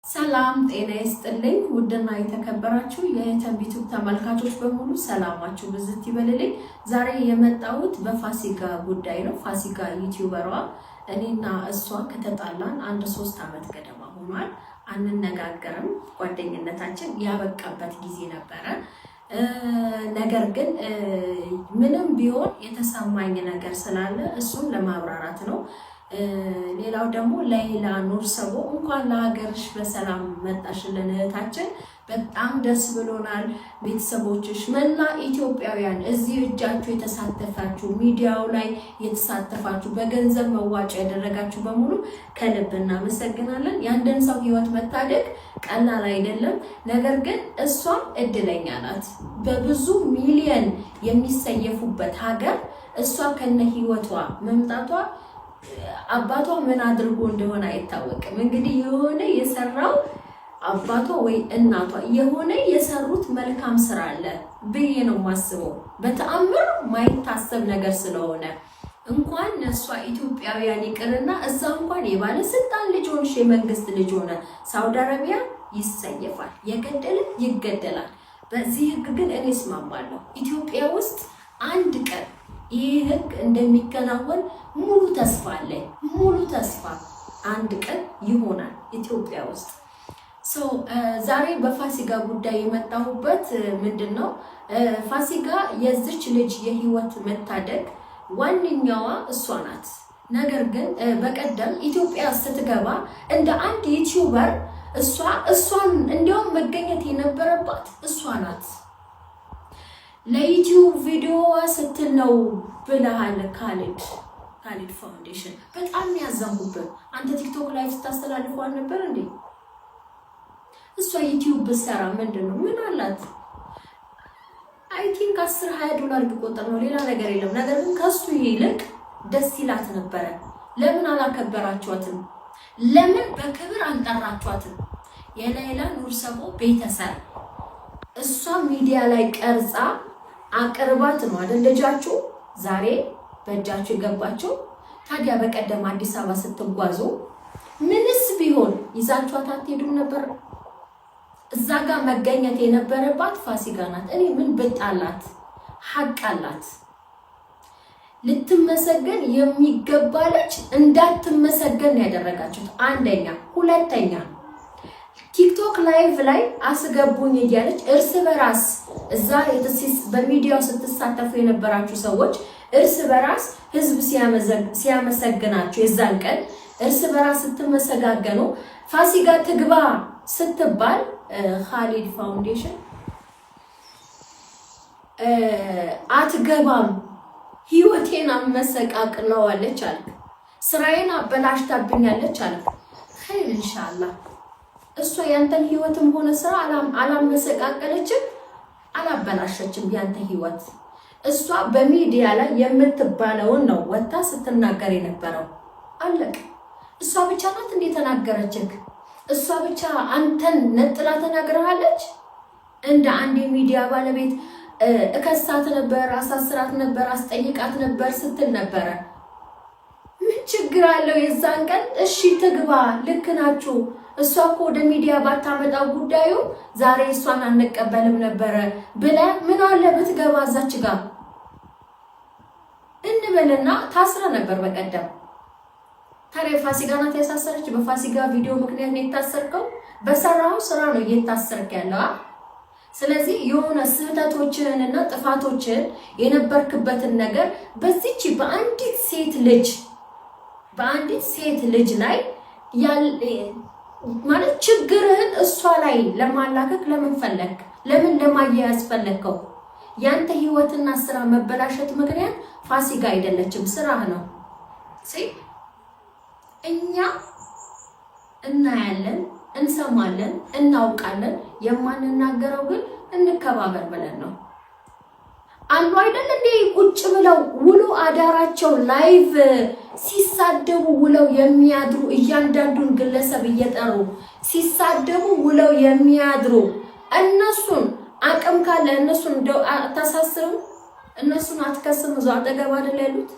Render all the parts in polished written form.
ሰላም ጤና ይስጥልኝ ውድና የተከበራችሁ የዩቲዩብ ተመልካቾች በሙሉ ሰላማችሁ ብዝት ይበልልኝ። ዛሬ የመጣሁት በፋሲካ ጉዳይ ነው። ፋሲካ ዩቲዩበሯ እኔና እሷ ከተጣላን 3 አመት ገደማ ሆኗል። አንነጋገርም። ጓደኝነታችን ያበቃበት ጊዜ ነበረ። ነገር ግን ምንም ቢሆን የተሰማኝ ነገር ስላለ እሱን ለማብራራት ነው። ሌላው ደግሞ ሌላ ኑር ሰቦ እንኳን ለሀገርሽ በሰላም መጣሽልን እህታችን፣ በጣም ደስ ብሎናል። ቤተሰቦችሽ መላ ኢትዮጵያውያን እዚህ እጃችሁ የተሳተፋችሁ ሚዲያው ላይ የተሳተፋችሁ በገንዘብ መዋጮ ያደረጋችሁ በሙሉ ከልብ እናመሰግናለን። ያንድን ሰው ህይወት መታደግ ቀላል አይደለም። ነገር ግን እሷ እድለኛ ናት። በብዙ ሚሊዮን የሚሰየፉበት ሀገር እሷ ከነ ህይወቷ መምጣቷ አባቷ ምን አድርጎ እንደሆነ አይታወቅም። እንግዲህ የሆነ የሰራው አባቷ ወይ እናቷ የሆነ የሰሩት መልካም ስራ አለ ብዬ ነው ማስበው። በተአምር ማይታሰብ ነገር ስለሆነ እንኳን እሷ ኢትዮጵያውያን ይቅርና እዛ እንኳን የባለስልጣን ልጅ ሆነሽ የመንግስት ልጅ ሆነ ሳውዲ አረቢያ ይሰየፋል፣ የገደለ ይገደላል። በዚህ ህግ ግን እኔ እስማማለሁ። ኢትዮጵያ ውስጥ አንድ ቀን ይህ ህግ እንደሚከናወን ሙሉ ተስፋ አለኝ። ሙሉ ተስፋ አንድ ቀን ይሆናል ኢትዮጵያ ውስጥ። ዛሬ በፋሲካ ጉዳይ የመጣሁበት ምንድነው? ፋሲካ የዚች ልጅ የህይወት መታደግ ዋንኛዋ እሷ ናት። ነገር ግን በቀደም ኢትዮጵያ ስትገባ እንደ አንድ ዩቲዩበር እሷን እንዲያውም መገኘት የነበረባት እሷ ናት። ለዩቲዩብ ቪዲዮ ስትል ነው ብለሃል ካሊድ ፋውንዴሽን። በጣም ያዘንኩበት አንተ ቲክቶክ ላይ ስታስተላልፈው ነበር እንዴ? እሷ ዩቲዩብ ብትሰራ ምንድነው? ምን አላት? አይ ቲንክ 10-20 ዶላር ቢቆጠር ነው፣ ሌላ ነገር የለም። ነገር ግን ከሱ ይልቅ ደስ ይላት ነበረ። ለምን አላከበራችኋትም? ለምን በክብር አንጠራችኋትም? የሌላ ኑር ሰቦ ቤተሰብ እሷ ሚዲያ ላይ ቀርጻ አቅርባት ነው አይደል? ልጃችሁ ዛሬ በእጃችሁ የገባችሁ። ታዲያ በቀደም አዲስ አበባ ስትጓዙ ምንስ ቢሆን ይዛችኋት አትሄዱም ነበር? እዛ ጋር መገኘት የነበረባት ፋሲካ ናት። እኔ ምን ብጣላት ሐቅ አላት። ልትመሰገን የሚገባ ልጅ እንዳትመሰገን ያደረጋችሁት አንደኛ። ሁለተኛ ቲክቶክ ላይቭ ላይ አስገቡኝ እያለች እርስ በራስ እዛ በሚዲያው ስትሳተፉ የነበራችሁ ሰዎች እርስ በራስ ህዝብ ሲያመሰግናችሁ የዛን ቀን እርስ በራስ ስትመሰጋገኑ ፋሲካ ትግባ ስትባል ካሊድ ፋውንዴሽን አትገባም ህይወቴን አመሰቃቅለዋለች አልክ፣ ስራዬን አበላሽታብኛለች አልክ። ኸይር ኢንሻአላህ እሷ ያንተን ህይወትም ሆነ ስራ አላመሰቃቀለችም፣ አላበላሸችም ያንተ ህይወት። እሷ በሚዲያ ላይ የምትባለውን ነው ወጣ ስትናገር የነበረው። አለቅ። እሷ ብቻ ናት እንዴ ተናገረችክ? እሷ ብቻ አንተን ነጥላ ተናግረሃለች? እንደ አንድ የሚዲያ ባለቤት እከሳት ነበር፣ አሳስራት ነበር፣ አስጠይቃት ነበር ስትል ነበረ። ምን ችግር አለው? የዛን ቀን እሺ ትግባ፣ ልክ ናችሁ። እሷ እኮ ወደ ሚዲያ ባታመጣው ጉዳዩ ዛሬ እሷን አንቀበልም ነበረ ብለ ምን አለ ብትገባ እዛች ጋር እንበልና ታስረ ነበር በቀደም። ታዲያ ፋሲካ ናት ያሳሰረች? በፋሲካ ቪዲዮ ምክንያት ነው የታሰርከው። በሰራው ስራ ነው እየታሰርክ ያለው። ስለዚህ የሆነ ስህተቶችንና ጥፋቶችን የነበርክበትን ነገር በዚች በአንዲት ሴት ልጅ ላይ ማለት ችግርህን እሷ ላይ ለማላከክ ለምን ፈለክ? ለምን ለማያያዝ ፈለከው? ያንተ ህይወትና ስራ መበላሸት ምክንያት ፋሲካ አይደለችም፣ ስራህ ነው። እኛ እናያለን፣ እንሰማለን፣ እናውቃለን። የማንናገረው ግን እንከባበር ብለን ነው። አሉ አይደል እንዴ ቁጭ ብለው ውሎ አዳራቸው ላይቭ ሲሳደቡ ውለው የሚያድሩ እያንዳንዱን ግለሰብ እየጠሩ ሲሳደቡ ውለው የሚያድሩ እነሱን አቅም ካለ እነሱን እንደው አታሳስሩ፣ እነሱን አትከስም። እዛው አጠገብ አይደል ያሉት?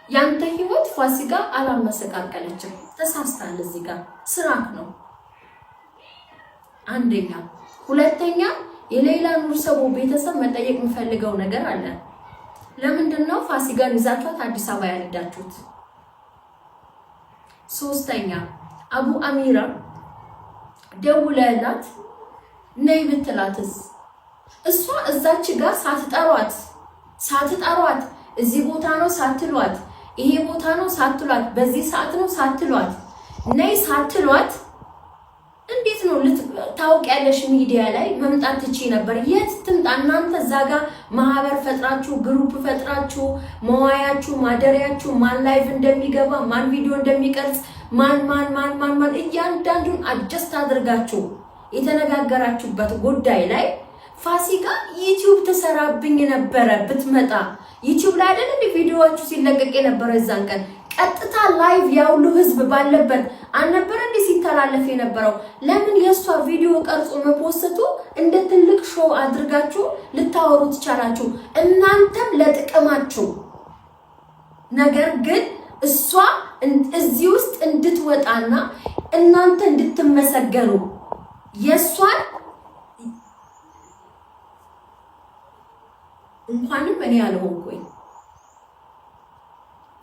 ያንተ ህይወት ፋሲካ አላመሰቃቀለችም። ተሳስታል። እዚህ ጋር ስራክ ነው አንደኛ። ሁለተኛ የሌላ ኑር ሰው ቤተሰብ መጠየቅ የምፈልገው ነገር አለ። ለምንድን ነው ፋሲካን ይዛችኋት አዲስ አበባ ያልሄዳችሁት? ሶስተኛ አቡ አሚራ ደውለላት ነይ ብትላትስ እሷ እዛች ጋር ሳትጠሯት እዚህ ቦታ ነው ሳትሏት፣ ይሄ ቦታ ነው ሳትሏት፣ በዚህ ሰዓት ነው ሳትሏት፣ ነይ ሳትሏት እንዴት ነው ታውቂያለሽ? ሚዲያ ላይ መምጣት ትቺ ነበር። የት ትምጣ? እናንተ እዛ ጋር ማህበር ፈጥራችሁ ግሩፕ ፈጥራችሁ መዋያችሁ ማደሪያችሁ ማን ላይቭ እንደሚገባ ማን ቪዲዮ እንደሚቀርጽ ማን እያንዳንዱን አጀስት አድርጋችሁ የተነጋገራችሁበት ጉዳይ ላይ ፋሲካ ዩቲዩብ ተሰራብኝ ነበረ ብትመጣ ዩቲዩብ ላይ አይደል እንደ ቪዲዮዎቹ ሲለቀቅ የነበረ እዛን ቀን ቀጥታ ላይቭ ያውሉ ህዝብ ባለበት አልነበረ እንደ ሲተላለፍ የነበረው? ለምን የሷ ቪዲዮ ቀርጾ መፖስቱ እንደ ትልቅ ሾው አድርጋችሁ ልታወሩ ትቻላችሁ? እናንተም ለጥቅማችሁ። ነገር ግን እሷ እዚህ ውስጥ እንድትወጣና እናንተ እንድትመሰገኑ የሷን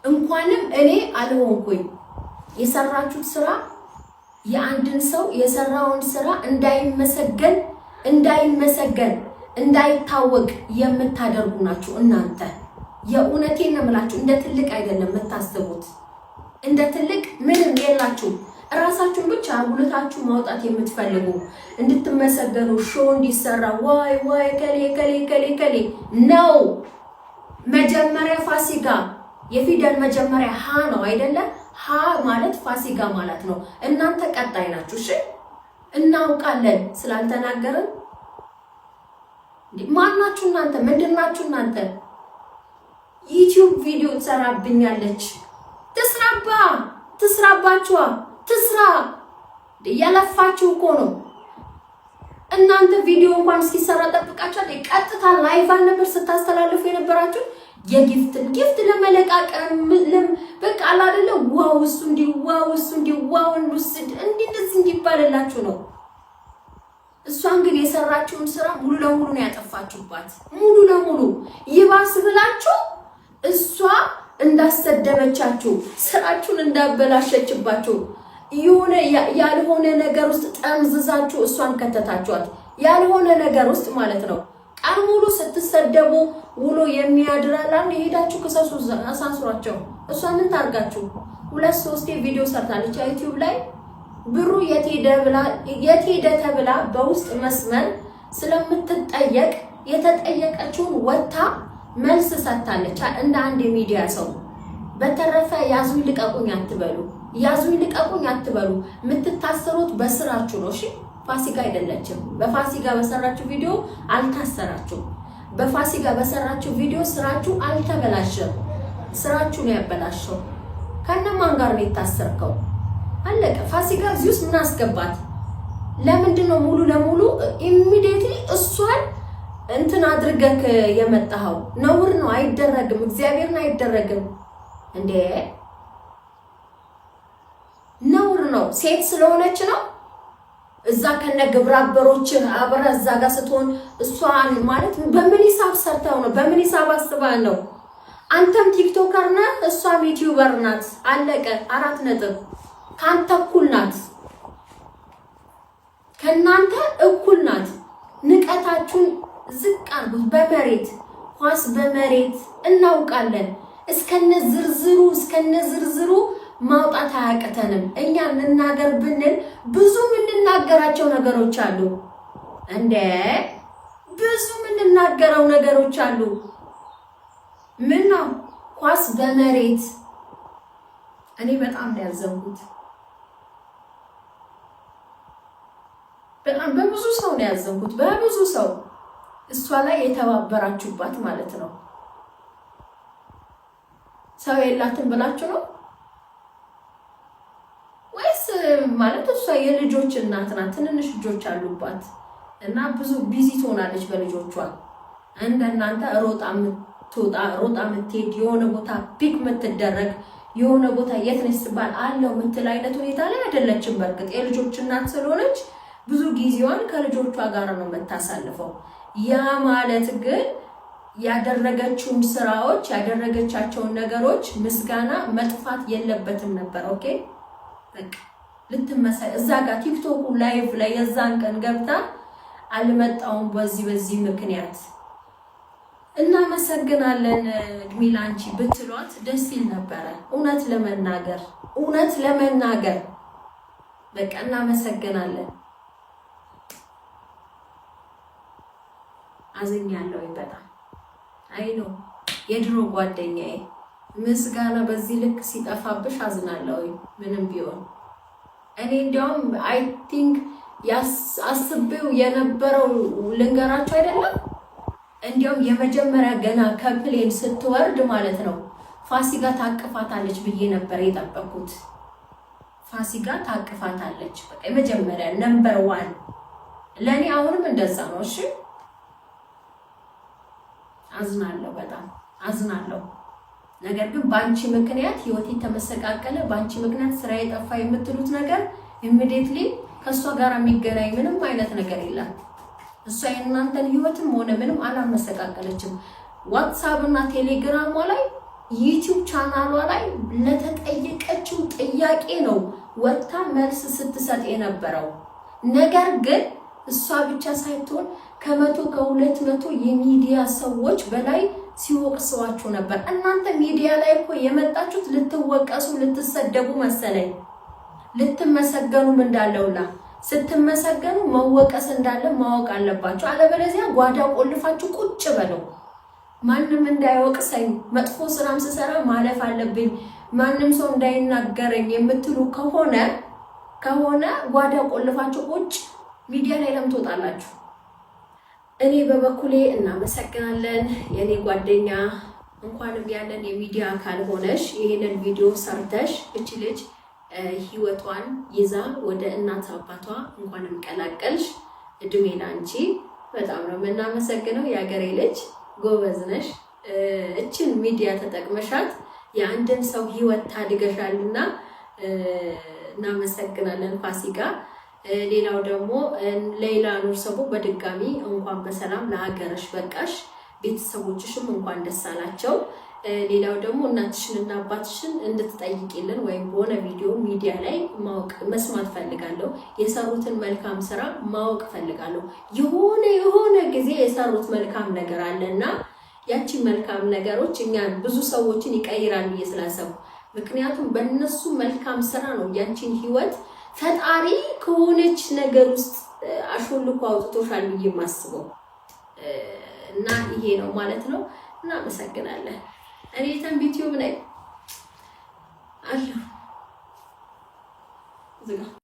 እንኳንም እኔ አልሆንኩኝ የሰራችሁት ስራ የአንድን ሰው የሰራውን ስራ እንዳይታወቅ የምታደርጉ ናችሁ እናንተ። የእውነቴን ነው የምላችሁ። እንደ ትልቅ አይደለም የምታስቡት። እንደ ትልቅ ምንም የላችሁ። ራሳችሁን ብቻ አጉልታችሁ ማውጣት የምትፈልጉ እንድትመሰገኑ ሾው እንዲሰራ ዋይ ከሌ ነው። መጀመሪያ ፋሲካ የፊደል መጀመሪያ ሀ ነው አይደለ? ሀ ማለት ፋሲካ ማለት ነው። እናንተ ቀጣይ ናችሁ። እሺ እናውቃለን ስላልተናገርን። ማናችሁ እናንተ? ምንድናችሁ እናንተ? ዩቲዩብ ቪዲዮ ትሰራብኛለች። ትስራባችኋ ትስራ። ያለፋችሁ እኮ ነው እናንተ። ቪዲዮ እንኳን እስኪሰራ ጠብቃችሁ ቀጥታ ላይቭ ነበር ስታስተላልፉ የነበራችሁ። የጊፍት ለመለቃቀም በቃ አይደለ? ዋው እሱ እንዲ ዋው እንደዚህ እንዲባልላችሁ ነው። እሷን ግን የሰራችውን ስራ ሙሉ ለሙሉ ነው ያጠፋችሁባት። ሙሉ ለሙሉ ይባስ ብላችሁ እሷ እንዳሰደበቻችሁ ስራችሁን እንዳበላሸችባችሁ የሆነ ያልሆነ ነገር ውስጥ ጠምዝዛችሁ እሷን ከተታችኋት። ያልሆነ ነገር ውስጥ ማለት ነው። ቀን ሙሉ ስትሰደቡ ውሎ የሚያድራላን የሄዳችሁ ከሰሱ አሳስሯቸው። እሷ ምን ታርጋችሁ? 2-3 ቪዲዮ ሰርታለች ዩቲዩብ ላይ። ብሩ የት ሄደ ተብላ በውስጥ መስመር ስለምትጠየቅ የተጠየቀችውን ወታ መልስ ሰጥታለች እንደ አንድ የሚዲያ ሰው። በተረፈ ያዙኝ ልቀቁኝ አትበሉ። የምትታሰሩት በስራችሁ ነው። እሺ ፋሲካ አይደለችም። በፋሲካ በሰራችሁ ቪዲዮ አልታሰራችሁም። በፋሲካ በሰራችሁ ቪዲዮ ስራችሁ አልተበላሸም። ስራችሁ ነው ያበላሸው። ከነማን ጋር ነው የታሰርከው? አለቀ። ፋሲካ እዚህ ውስጥ ምን አስገባት? ለምንድን ነው ሙሉ ለሙሉ ኢሚዲየትሊ እሷን እንትን አድርገክ የመጣኸው? ነውር ነው። አይደረግም። እግዚአብሔርን አይደረግም እንዴ! ነውር ነው። ሴት ስለሆነች ነው። እዛ ከነ ግብረ አበሮች አብረ እዛ ጋር ስትሆን እሷን ማለት በምን ሂሳብ ሰርተው ነው? በምን ሂሳብ አስበህ ነው? አንተም ቲክቶከር ነህ፣ እሷም ዩቲዩበር ናት። አለቀ። 4 ነጥብ። ካንተ እኩል ናት። ከናንተ እኩል ናት። ንቀታችሁን ዝቅ አድርጉት። በመሬት ኳስ በመሬት እናውቃለን። እስከነ ዝርዝሩ ማውጣት አያቅተንም። እኛ እንናገር ብንል ብዙ የምንናገራቸው ነገሮች አሉ። ብዙ የምንናገረው ነገሮች አሉ። ምን ነው ኳስ በመሬት። እኔ በጣም ነው ያዘንኩት። በጣም በብዙ ሰው ነው ያዘንኩት። በብዙ ሰው እሷ ላይ የተባበራችሁባት ማለት ነው። ሰው የላትም ብላችሁ ነው ወይስ ማለት እሷ የልጆች እናት ናት። ትንንሽ ልጆች አሉባት እና ብዙ ቢዚ ትሆናለች በልጆቿ። እንደናንተ ሮጣ ሮጣ የምትሄድ የሆነ ቦታ ፒክ የምትደረግ የሆነ ቦታ የት ነሽ ስትባል አለው የምትል አይነት ሁኔታ ላይ አይደለችም። በእርግጥ የልጆች እናት ስለሆነች ብዙ ጊዜዋን ከልጆቿ ጋር ነው የምታሳልፈው። ያ ማለት ግን ያደረገችውን ስራዎች ያደረገቻቸውን ነገሮች ምስጋና መጥፋት የለበትም ነበር። ኦኬ በቃ ልትመሰል እዛ ጋር ቲክቶክ ላይቭ ላይ የዛን ቀን ገብታ አልመጣውም በዚህ ምክንያት እናመሰግናለን ግሚላንቺ ብትሏት ደስ ይል ነበረ። እውነት ለመናገር በቃ እናመሰግናለን። አዝኛለሁ በጣም አይኖ የድሮ ጓደኛዬ ምስጋና በዚህ ልክ ሲጠፋብሽ አዝናለሁ። ምንም ቢሆን እኔ እንዲያውም አይ ቲንክ አስቤው የነበረው ልንገራችሁ አይደለም እንዲያውም የመጀመሪያ ገና ከፕሌን ስትወርድ ማለት ነው ፋሲካ ታቅፋታለች ብዬ ነበር የጠበቅኩት። ፋሲካ ታቅፋታለች በቃ የመጀመሪያ ነምበር 1 ለኔ አሁንም እንደዛ ነው። እሺ አዝናለሁ፣ በጣም አዝናለሁ። ነገር ግን ባንቺ ምክንያት ህይወቴ ተመሰቃቀለ፣ ባንቺ ምክንያት ስራ የጠፋ የምትሉት ነገር ኢሚዲየትሊ ከሷ ጋር የሚገናኝ ምንም አይነት ነገር የለም። እሷ የእናንተን ህይወትም ሆነ ምንም አላመሰቃቀለችም። ዋትስአፕ እና ቴሌግራሟ ላይ ዩቲዩብ ቻናሏ ላይ ለተጠየቀችው ጥያቄ ነው ወጣ መልስ ስትሰጥ የነበረው። ነገር ግን እሷ ብቻ ሳይሆን ከ200 የሚዲያ ሰዎች በላይ ሲወቅሷችሁ ነበር። እናንተ ሚዲያ ላይ እኮ የመጣችሁት ልትወቀሱ ልትሰደቡ መሰለኝ። ልትመሰገኑም እንዳለውላ ስትመሰገኑ መወቀስ እንዳለ ማወቅ አለባችሁ። አለበለዚያ ጓዳ ቆልፋችሁ ቁጭ በለው። ማንም እንዳይወቅሰኝ መጥፎ ስራም ስሰራ ማለፍ አለብኝ ማንም ሰው እንዳይናገረኝ የምትሉ ከሆነ ጓዳ ቆልፋችሁ ቁጭ ሚዲያ ላይ ለምን ትወጣላችሁ? እኔ በበኩሌ እናመሰግናለን የኔ ጓደኛ። እንኳንም ያለን የሚዲያ አካል ሆነሽ ይሄንን ቪዲዮ ሰርተሽ እቺ ልጅ ህይወቷን ይዛ ወደ እናት አባቷ እንኳንም ቀላቀልሽ። እድሜ ላንቺ። በጣም ነው የምናመሰግነው። የሀገሬ ልጅ ጎበዝ ነሽ። እችን ሚዲያ ተጠቅመሻት የአንድን ሰው ህይወት ታድገሻልና እናመሰግናለን ፋሲካ። ሌላው ደግሞ ሌላ ኑር ሰቦ በድጋሚ እንኳን በሰላም ለሀገርሽ በቃሽ። ቤተሰቦችሽም እንኳን ደስ አላቸው። ሌላው ደግሞ እናትሽንና አባትሽን እንድትጠይቂልን ወይም በሆነ ቪዲዮ ሚዲያ ላይ መስማት ፈልጋለሁ። የሰሩትን መልካም ስራ ማወቅ ፈልጋለሁ። የሆነ ጊዜ የሰሩት መልካም ነገር አለና ያቺ መልካም ነገሮች እኛን ብዙ ሰዎችን ይቀይራል ብዬ ስላሰብኩ፣ ምክንያቱም በእነሱ መልካም ስራ ነው ያንቺን ህይወት ፈጣሪ ከሆነች ነገር ውስጥ አሾልኮ አውጥቶሻል ብዬ ማስበው እና ይሄ ነው ማለት ነው። እናመሰግናለን። እኔ ተንቢ ዩቲዩብ ላይ አለሁ።